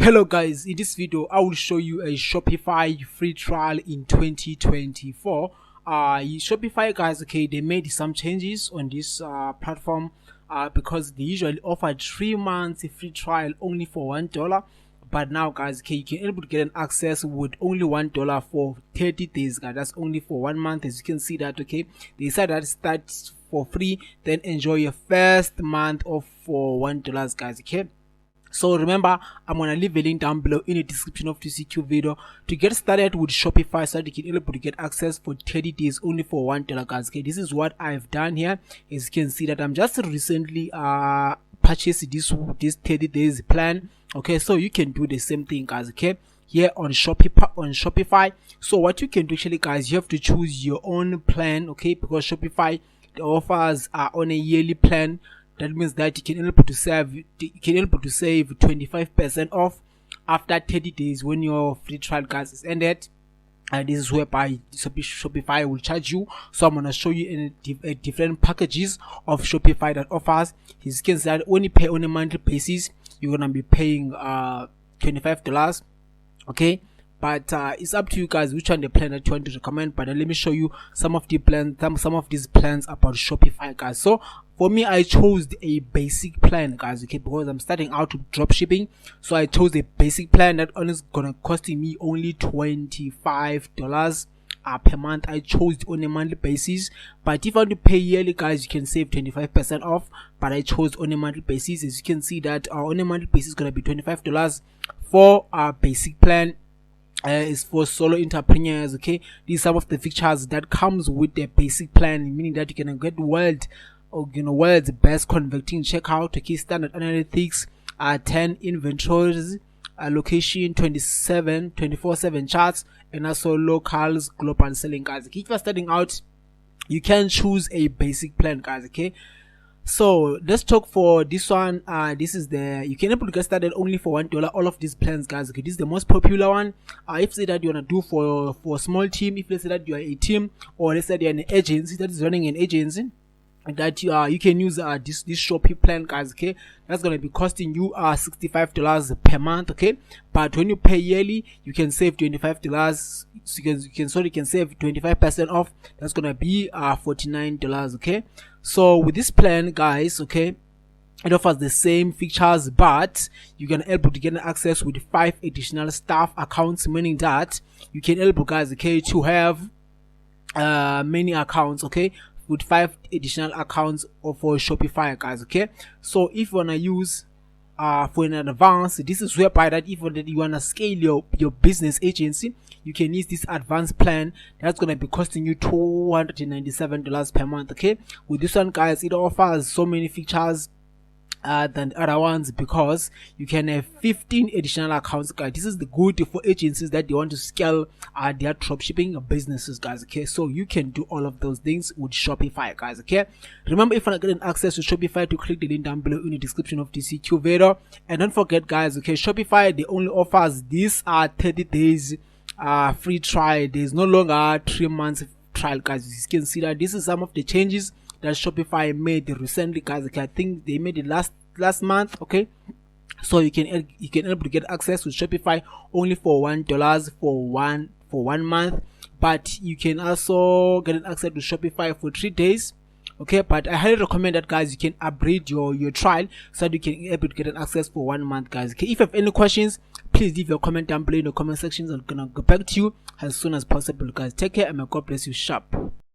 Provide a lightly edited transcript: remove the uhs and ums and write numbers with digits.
Hello guys, in this video I will show you a Shopify free trial in 2024. Shopify guys, okay, they made some changes on this platform because they usually offer 3 months free trial only for $1, but now guys, okay, you can able to get an access with only $1 for 30 days guys. That's only for 1 month. As you can see that, okay, they said that it starts for free, then enjoy your first month of for $1 guys, okay. So remember, I'm gonna leave a link down below in the description of this YouTube video to get started with Shopify so that you can able to get access for 30 days only for $1 guys. Okay, this is what I've done here. As you can see that I'm just recently purchased this 30 days plan. Okay, so you can do the same thing guys, okay, here on Shopify. So what you can do actually guys, you have to choose your own plan, okay, because Shopify, the offers are on a yearly plan. That means that you can able to save 25% off after 30 days when your free trial guys is ended. And this is whereby Shopify will charge you. So I'm gonna show you in different packages of Shopify that offers. You can see that when you pay on a monthly basis, you're gonna be paying $25. Okay, but it's up to you guys which one the plan that you want to recommend. But let me show you some of the plans, some of these plans about Shopify guys. So for me, I chose a basic plan guys, okay, because I'm starting out with drop shipping. So I chose a basic plan that is gonna cost me only $25 per month. I chose it on a monthly basis, but if you want to pay yearly guys, you can save 25% off, but I chose on a monthly basis. As you can see that on a monthly basis is gonna be $25 for our basic plan. Is for solo entrepreneurs. Okay, these are some of the features that comes with the basic plan, meaning that you can get world's best converting checkout, okay, standard analytics, 10 inventories, location, 24/7 charts, and also locals, global selling guys. Okay, if you're starting out, you can choose a basic plan guys, okay. So let's talk for this one. This is you can able to get started only for $1. All of these plans guys, okay, this is the most popular one. If say that you want to do for a small team, if let's say that you are a team, or let's say you're an agency that is running an agency, that you can use this Shopee plan guys, okay. That's gonna be costing you $65 per month, okay, but when you pay yearly, you can save $25. So you can save 25% off. That's gonna be $49, okay. So with this plan guys, okay, it offers the same features, but you can able to get access with 5 additional staff accounts, meaning that you can able guys, okay, to have many accounts, okay, with 5 additional accounts for Shopify guys, okay. So if you wanna use for an advance, this is whereby that if you wanna scale your business agency, you can use this advanced plan. That's gonna be costing you $297 per month, okay. With this one guys, it offers so many features than other ones, because you can have 15 additional accounts guys. This is the good for agencies that they want to scale their dropshipping businesses guys, okay. So you can do all of those things with Shopify guys, okay. Remember, if you want to get access to Shopify, to click the link down below in the description of this YouTube video. And don't forget guys, okay, Shopify, they only offers these 30 days free trial. There's no longer 3 months trial guys. You can see that this is some of the changes that Shopify made recently guys, okay. I think they made it last month, okay. So you can able to get access to Shopify only for $1 for one month, but you can also get access to Shopify for 3 days, okay. But I highly recommend that guys, you can upgrade your trial so that you can able to get an access for 1 month guys, okay. If you have any questions, please leave your comment down below in the comment sections. I'm gonna go back to you as soon as possible guys. Take care and may God bless you sharp.